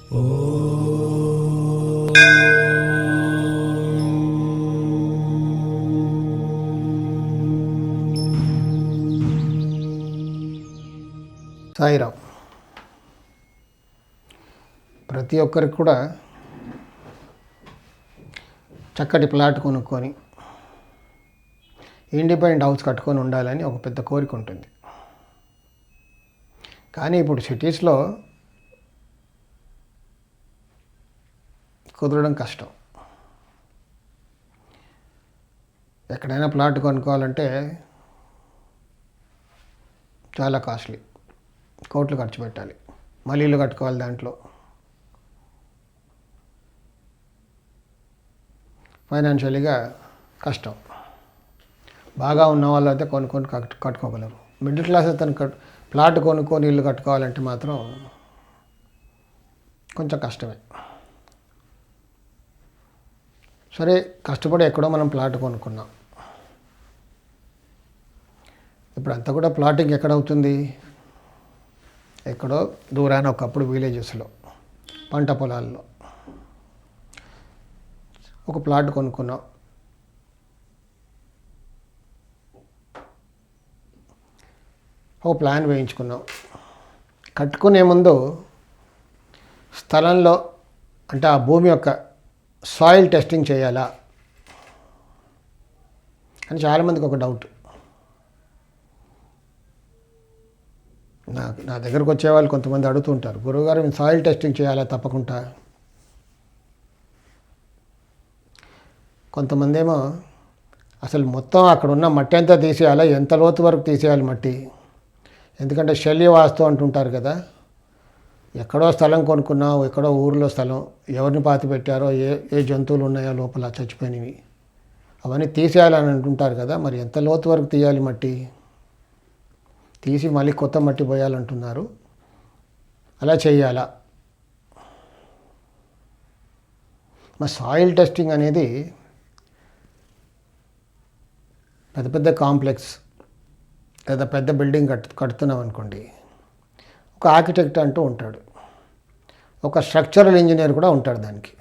సాయిరామ్. ప్రతి ఒక్కరికి కూడా చక్కటి ప్లాట్ కొనుక్కొని ఇండిపెండెంట్ హౌస్ కట్టుకొని ఉండాలని ఒక పెద్ద కోరిక ఉంటుంది. కానీ ఇప్పుడు సిటీస్లో కుదరడం కష్టం. ఎక్కడైనా ప్లాట్ కొనుక్కోవాలంటే చాలా కాస్ట్లీ, కోట్లు ఖర్చు పెట్టాలి, మళ్ళీ ఇల్లు కట్టుకోవాలి. దాంట్లో ఫైనాన్షియల్గా కష్టం. బాగా ఉన్న వాళ్ళు అయితే కొనుక్కొని కట్టుకోగలరు. మిడిల్ క్లాస్ అయితే ప్లాట్ కొనుక్కొని ఇల్లు కట్టుకోవాలంటే మాత్రం కొంచెం కష్టమే. సరే, కష్టపడి ఎక్కడో మనం ప్లాట్ కొనుక్కున్నాం. ఇప్పుడు అంతా కూడా ప్లాటింగ్ ఎక్కడవుతుంది? ఎక్కడో దూరాన ఒకప్పుడు విలేజెస్లో పంట పొలాల్లో ఒక ప్లాట్ కొనుక్కున్నాం. ఒక ప్లాన్ వేయించుకున్నాం. కట్టుకునే ముందు స్థలంలో అంటే ఆ భూమి యొక్క సాయిల్ టెస్టింగ్ చేయాలా అని చాలామందికి ఒక డౌట్. నా దగ్గరకు వచ్చేవాళ్ళు కొంతమంది అడుగుతుంటారు, గురువుగారు మేము సాయిల్ టెస్టింగ్ చేయాలా తప్పకుండా. కొంతమంది ఏమో అసలు మొత్తం అక్కడ ఉన్న మట్టి అంతా తీసేయాలా, ఎంత లోతు వరకు తీసేయాలి మట్టి, ఎందుకంటే శల్యవాస్తు అంటుంటారు కదా. ఎక్కడో స్థలం కొనుక్కున్నావు, ఎక్కడో ఊరిలో స్థలం, ఎవరిని పాతి పెట్టారో, ఏ జంతువులు ఉన్నాయో లోపల చచ్చిపోయినవి, అవన్నీ తీసేయాలని అంటుంటారు కదా. మరి ఎంత లోతు వరకు తీయాలి మట్టి? తీసి మళ్ళీ కొత్త మట్టి పోయాలంటున్నారు. అలా చేయాలా? మరి సాయిల్ టెస్టింగ్ అనేది పెద్ద పెద్ద కాంప్లెక్స్ లేదా పెద్ద బిల్డింగ్ కడుతున్నాం అనుకోండి, ఒక ఆర్కిటెక్ట్ అంటూ ఉంటాడు, ఒక స్ట్రక్చరల్ ఇంజనీర్ కూడా ఉంటాడు దానికి.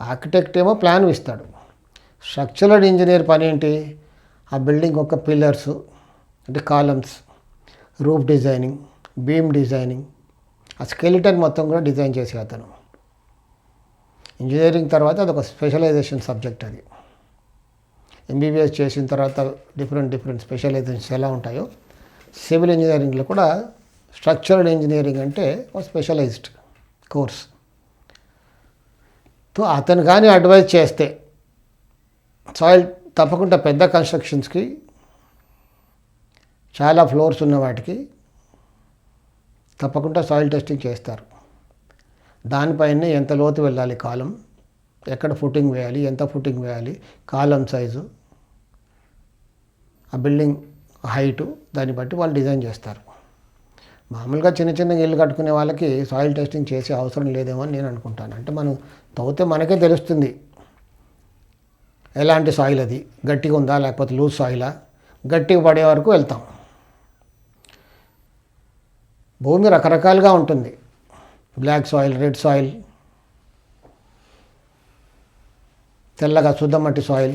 ఆర్కిటెక్ట్ ఏమో ప్లాన్ ఇస్తాడు, స్ట్రక్చరల్ ఇంజనీర్ పని ఏంటి? ఆ బిల్డింగ్ యొక్క పిల్లర్స్ అంటే columns, roof designing, beam designing, ఆ స్కెలిటన్ మొత్తం కూడా డిజైన్ చేసే అతను. ఇంజనీరింగ్ తర్వాత అదొక స్పెషలైజేషన్ సబ్జెక్ట్. అది ఎంబీబీఎస్ చేసిన తర్వాత డిఫరెంట్ స్పెషలైజేషన్స్ ఎలా ఉంటాయో, సివిల్ ఇంజనీరింగ్లో కూడా స్ట్రక్చరల్ ఇంజనీరింగ్ అంటే ఒక స్పెషలైజ్డ్ కోర్స్. సో అతను కానీ అడ్వైజ్ చేస్తే సాయిల్ తప్పకుండా పెద్ద కన్స్ట్రక్షన్స్కి, చాలా ఫ్లోర్స్ ఉన్న వాటికి తప్పకుండా సాయిల్ టెస్టింగ్ చేస్తారు. దానిపైనే ఎంత లోతు వెళ్ళాలి కాలం, ఎక్కడ ఫుటింగ్ వేయాలి, ఎంత ఫుటింగ్ వేయాలి, కాలం సైజు, ఆ బిల్డింగ్ హైటు, దాన్ని బట్టి వాళ్ళు డిజైన్ చేస్తారు. మామూలుగా చిన్న ఇల్లు కట్టుకునే వాళ్ళకి సాయిల్ టెస్టింగ్ చేసే అవసరం లేదేమో అని నేను అనుకుంటాను. అంటే మనం తవ్వితే మనకే తెలుస్తుంది ఎలాంటి సాయిల్, అది గట్టిగా ఉందా లేకపోతే లూజ్ సాయిలా. గట్టిగా పడే వరకు వెళ్తాం. భూమి రకరకాలుగా ఉంటుంది, బ్లాక్ సాయిల్, రెడ్ సాయిల్, తెల్లగా శుద్ధమట్టి సాయిల్,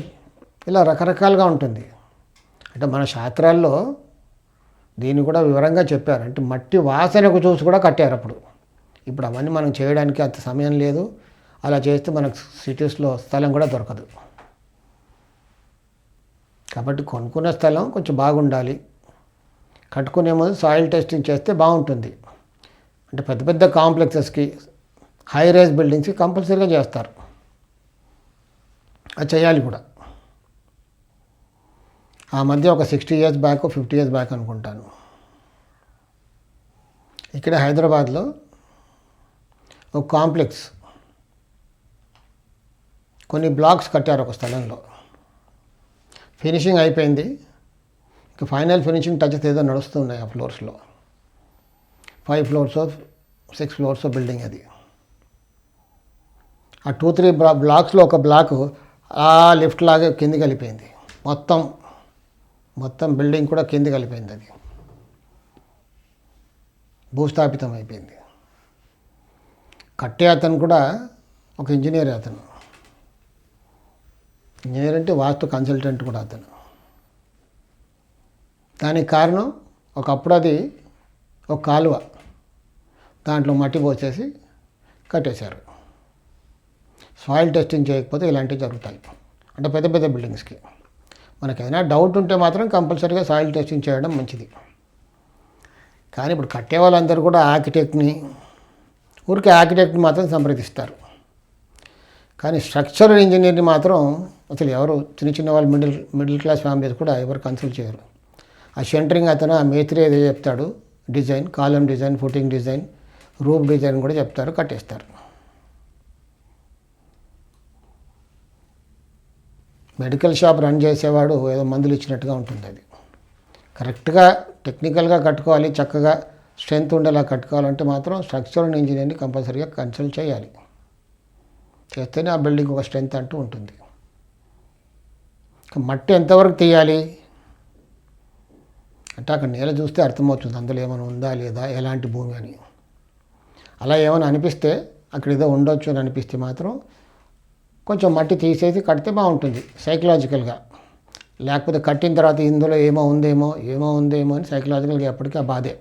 ఇలా రకరకాలుగా ఉంటుంది. అంటే మన శాస్త్రాల్లో దీన్ని కూడా వివరంగా చెప్పారు. అంటే మట్టి వాసనకు చూసి కూడా కట్టారు అప్పుడు. ఇప్పుడు అవన్నీ మనం చేయడానికి అంత సమయం లేదు. అలా చేస్తే మనకు సిటీస్లో స్థలం కూడా దొరకదు. కాబట్టి కొనుక్కున్న స్థలం కొంచెం బాగుండాలి. కట్టుకునే ముందు సాయిల్ టెస్టింగ్ చేస్తే బాగుంటుంది. అంటే పెద్ద పెద్ద కాంప్లెక్సెస్కి, హై రైజ్ బిల్డింగ్స్కి కంపల్సరీగా చేస్తారు. అది చేయాలి కూడా. ఆ మధ్య ఒక 60 years బ్యాక్, 50 years బ్యాక్ అనుకుంటాను, ఇక్కడ హైదరాబాద్లో ఒక కాంప్లెక్స్ కొన్ని బ్లాక్స్ కట్టారు ఒక స్థలంలో. ఫినిషింగ్ అయిపోయింది, ఇక ఫైనల్ ఫినిషింగ్ టచెస్ ఏదో నడుస్తున్నాయి ఆ ఫ్లోర్స్లో. 5 floors, 6 floors బిల్డింగ్ అది. ఆ 2-3 బ్లాక్స్లో ఒక బ్లాక్ ఆ లిఫ్ట్ లాగా కిందికి వెళ్ళిపోయింది. మొత్తం బిల్డింగ్ కూడా కిందికి వెళ్ళిపోయింది. అది భూస్థాపితం అయిపోయింది. కట్టే అతను కూడా ఒక ఇంజనీర్. అతను ఇంజనీర్ అంటే వాస్తు కన్సల్టెంట్ కూడా అతను. దానికి కారణం ఒకప్పుడు అది ఒక కాలువ, దాంట్లో మట్టి పోసేసి కట్టేశారు. సాయిల్ టెస్టింగ్ చేయకపోతే ఇలాంటివి జరుగుతాయి. అంటే పెద్ద పెద్ద బిల్డింగ్స్కి మనకు ఏదైనా డౌట్ ఉంటే మాత్రం కంపల్సరీగా సాయిల్ టెస్టింగ్ చేయడం మంచిది. కానీ ఇప్పుడు కట్టే వాళ్ళందరూ కూడా ఊరికే ఆర్కిటెక్ట్ని మాత్రం సంప్రదిస్తారు. కానీ స్ట్రక్చరల్ ఇంజనీర్ని మాత్రం అసలు ఎవరు చిన్న వాళ్ళు మిడిల్ క్లాస్ ఫ్యామిలీస్ కూడా ఎవరు కన్సల్ట్ చేయరు. ఆ సెంటరింగ్ అతను ఆ మేస్త్రి ఏదో చెప్తాడు, design, column design, footing design, roof design కూడా చెప్తారు, కట్టేస్తారు. మెడికల్ షాప్ రన్ చేసేవాడు ఏదో మందులు ఇచ్చినట్టుగా ఉంటుంది. అది కరెక్ట్గా టెక్నికల్గా కట్టుకోవాలి, చక్కగా స్ట్రెంత్ ఉండేలా కట్టుకోవాలంటే మాత్రం స్ట్రక్చరల్ ఇంజనీర్ని కంపల్సరీగా కన్సల్ట్ చేయాలి. చేస్తేనే ఆ బిల్డింగ్ ఒక స్ట్రెంత్ అంటూ ఉంటుంది. మట్టి ఎంతవరకు తీయాలి అంటే అక్కడ నేల చూస్తే అర్థమవుతుంది అందులో ఏమైనా ఉందా లేదా, ఎలాంటి భూమి అని. అలా ఏమైనా అనిపిస్తే, అక్కడ ఏదో ఉండొచ్చు అని అనిపిస్తే మాత్రం కొంచెం మట్టి తీసేసి కడితే బాగుంటుంది సైకలాజికల్గా. లేకపోతే కట్టిన తర్వాత ఇందులో ఏమో ఉందేమో అని సైకలాజికల్గా ఎప్పటికీ ఆ బాధే.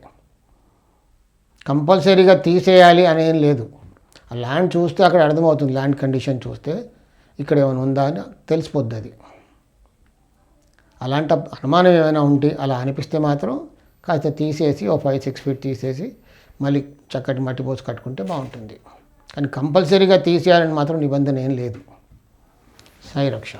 కంపల్సరీగా తీసేయాలి అనేం లేదు. ఆ ల్యాండ్ చూస్తే అక్కడ అర్థమవుతుంది, ల్యాండ్ కండిషన్ చూస్తే ఇక్కడ ఏమైనా ఉందా అని తెలిసిపోద్ది. అది అలాంటి అనుమానం ఏమైనా ఉంటే అలా అనిపిస్తే మాత్రం కాస్త తీసేసి 5-6 ఫీట్ తీసేసి మళ్ళీ చక్కటి మట్టి పోసి కట్టుకుంటే బాగుంటుంది. కానీ కంపల్సరీగా తీసేయాలని మాత్రం నిబంధన ఏం లేదు. సాయి రక్ష.